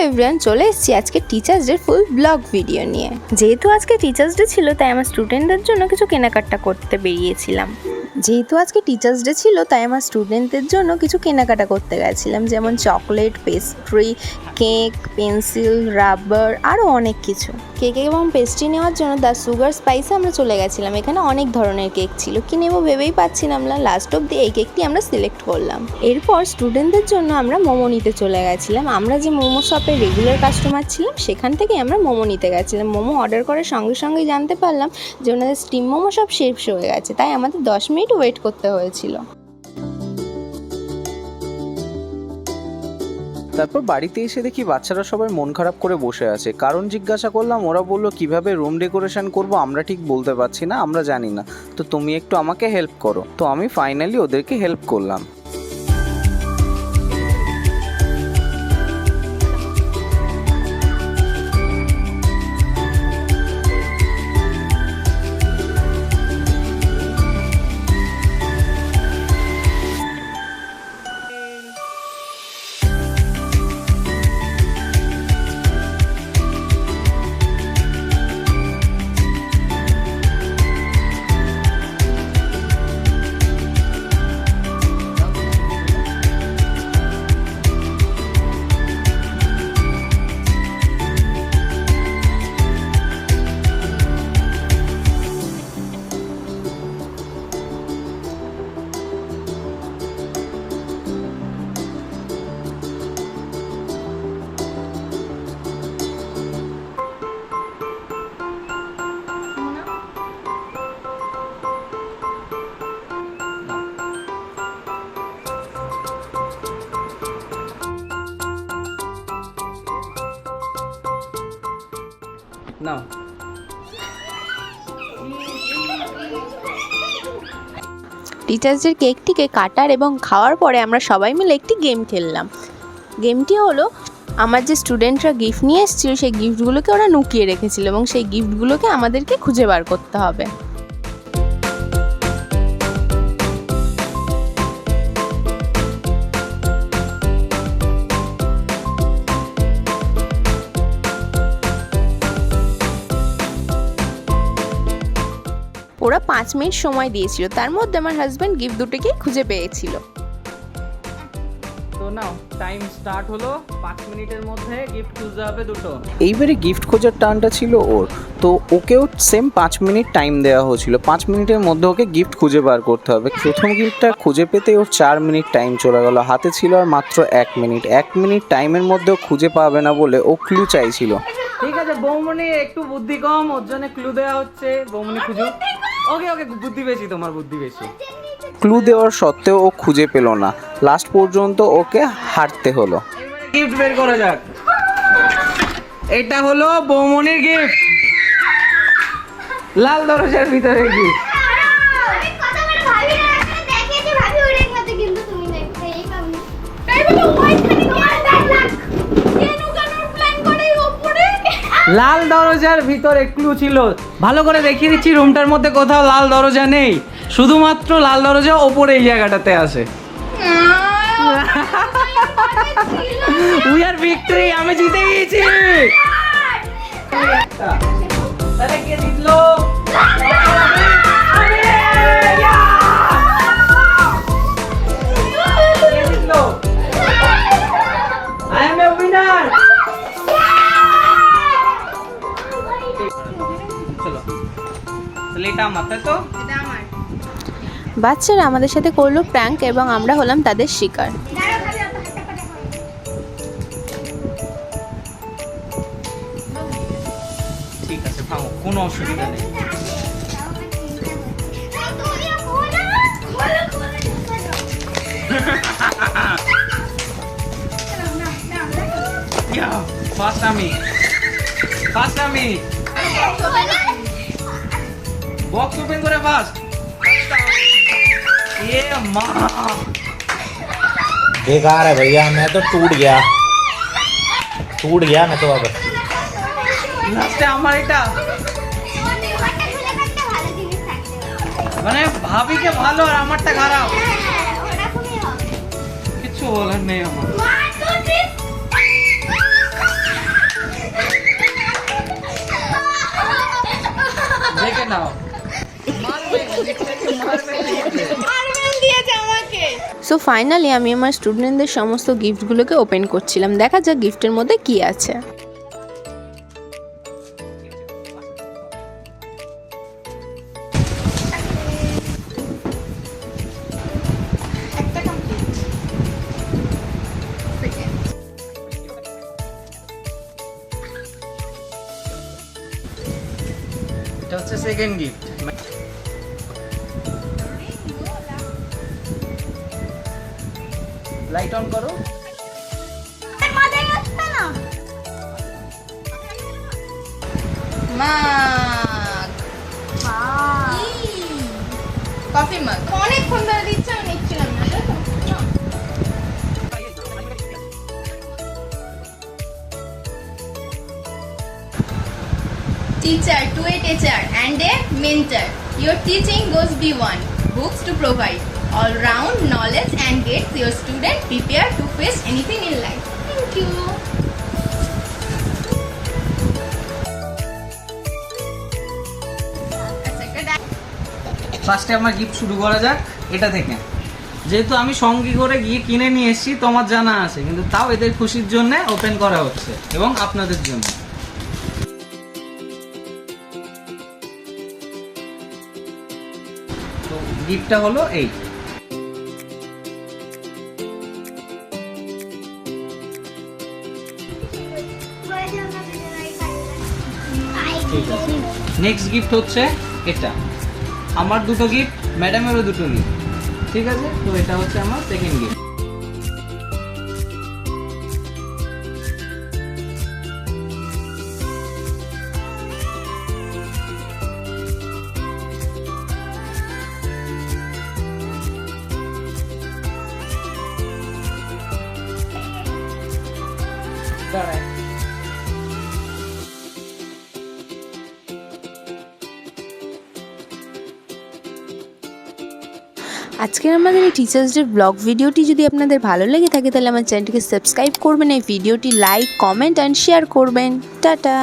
Everyone, চলে এসেছি আজকে টিচার্স ডে ফুল ব্লগ ভিডিও নিয়ে। যেহেতু আজকে টিচার্স ডে ছিল তাই আমার স্টুডেন্টদের জন্য কিছু কেনাকাটা করতে বেরিয়েছিলাম। করতে গেছিলাম, যেমন chocolate, pastry, cake, pencil, rubber, আরও অনেক কিছু। কেক এবং পেস্ট্রি নেওয়ার জন্য দ্য সুগার স্পাইসে আমরা চলে গেছিলাম। এখানে অনেক ধরনের কেক ছিল, কি নেবো ভেবেই পাচ্ছিলাম না। লাস্ট অব্দি এই কেকটি আমরা সিলেক্ট করলাম। এরপর স্টুডেন্টদের জন্য আমরা মোমো নিতে চলে গেছিলাম। আমরা যে মোমো শপের রেগুলার কাস্টমার ছিলাম সেখান থেকে আমরা মোমো নিতে গেছিলাম। মোমো অর্ডার করার সঙ্গে সঙ্গেই জানতে পারলাম যে ওনাদের স্টিম মোমো সব শেষ হয়ে গেছে, তাই আমাদের 10 মিনিট ওয়েট করতে হয়েছিল। তারপর বাড়িতে এসে দেখি বাচ্চারা সবাই মন খারাপ করে বসে আছে। কারণ জিজ্ঞাসা করলাম, ওরা বলল কিভাবে রুম ডেকোরেশন করব আমরা ঠিক বলতে পারছি না, আমরা জানি না, তো তুমি একটু আমাকে হেল্প করো। তো আমি ফাইনালি ওদেরকে হেল্প করলাম। না টিচার্স ডের কেকটিকে কাটার এবং খাওয়ার পরে আমরা সবাই মিলে একটি গেম খেললাম। গেমটি হলো, আমার যে স্টুডেন্টরা গিফট নিয়ে এসেছিল সেই গিফটগুলোকে ওরা লুকিয়ে রেখেছিল এবং সেই গিফটগুলোকে আমাদেরকে খুঁজে বার করতে হবে। ওরা 5 মিনিট সময় দিয়েছিল, তার মধ্যে আমার হাজব্যান্ড গিফট দুটোকেই খুঁজে পেয়েছিল। তো নাও, টাইম স্টার্ট হলো। 5 মিনিটের মধ্যে গিফট খুঁজতে হবে দুটো। এইবারে গিফট খোঁজার টার্নটা ছিল ওর, তো ওকেও সেম 5 মিনিট টাইম দেওয়া হয়েছিল। 5 মিনিটের মধ্যে ওকে গিফট খুঁজে বার করতে হবে। প্রথম গিফটটা খুঁজে পেতে ওর 4 মিনিট টাইম চলে গেল। হাতে ছিল আর মাত্র 1 মিনিট। 1 মিনিট টাইমের মধ্যে ও খুঁজে পাবে না বলে ও ক্লু চাইছিল। ঠিক আছে বৌমনি, একটু বুদ্ধি কম, ওর জন্য ক্লু দেওয়া হচ্ছে। বৌমনি খুঁজো। ওকে ওকে, বুদ্ধি বেশি, তোমার বুদ্ধি বেশি। ক্লু দেওয়ার সত্ত্বেও ও খুঁজে পেল না। লাস্ট পর্যন্ত ওকে হারতে হলো। গিফট বের করা যাক। এটা হলো বৌমনির গিফট, লাল দরজার ভিতরে গিফট। লাল দরজার ভিতরে ক্লু ছিল। ভালো করে দেখিয়ে দিচ্ছি, রুমটার মধ্যে কোথাও লাল দরজা নেই, শুধুমাত্র লাল দরজা ওপরে এই জায়গাটাতে আছে। উই আর ভিক্টরি, আমি জিতে গেছি। তাহলে কে জিতলো? কে জিতলো? I am a winner. চলো, তাহলে এটা আমার, তাই তো? বাচ্চারা আমাদের সাথে করলো প্র্যাঙ্ক এবং আমরা হলাম তাদের শিকার। ঠিক আছে, থামো, কোনো অসুবিধা নেই। ফার্স্ট আমি, বক্স ওপেন করে ফার্স্ট। ये माँ बेकार है भैया, मैं तो टूट गया मैं तो। अब লাস্টে আমার এটা মানে ভাবিকে ভালো আর আমারটা খারাপ। কিছু বলার নেই আমার। নাও। সো ফাইনালি আমি আমার স্টুডেন্টদের সমস্ত গিফটগুলোকে ওপেন করছিলাম, দেখা যাক গিফটের মধ্যে কি আছে। এটা হচ্ছে সেকেন্ড গিফট। লাইট অন করো। কফি মাগ অনেকক্ষণ ধরে দিচ্ছে, আমি নিচ্ছিলাম না। Teacher to a teacher and a mentor. Your teaching goes beyond books to provide all-round knowledge and gets your student prepared to face anything in life. Thank you. ফার্স্টে আমার গিফট শুরু করা যাক এটা থেকে। যেহেতু আমি সঙ্গে করে গিয়ে কিনে নিয়ে এসেছি তোমার জানা আছে, কিন্তু তাও এদের খুশির জন্য ওপেন করা হচ্ছে এবং আপনাদের জন্য। তো গিফটটা হলো এই। নেক্সট গিফট হচ্ছে এটা। আমার দুটো গিফট, ম্যাডামেরও দুটো গিফট, ঠিক আছে? তো এটা হচ্ছে আমার সেকেন্ড গিফট। আজকের আমাদের এই টিচার্স ডে ব্লগ ভিডিওটি যদি আপনাদের ভালো লেগে থাকে তাহলে আমার চ্যানেলটিকে সাবস্ক্রাইব করবেন, এই ভিডিওটি লাইক, কমেন্ট অ্যান্ড শেয়ার করবেন। টাটা।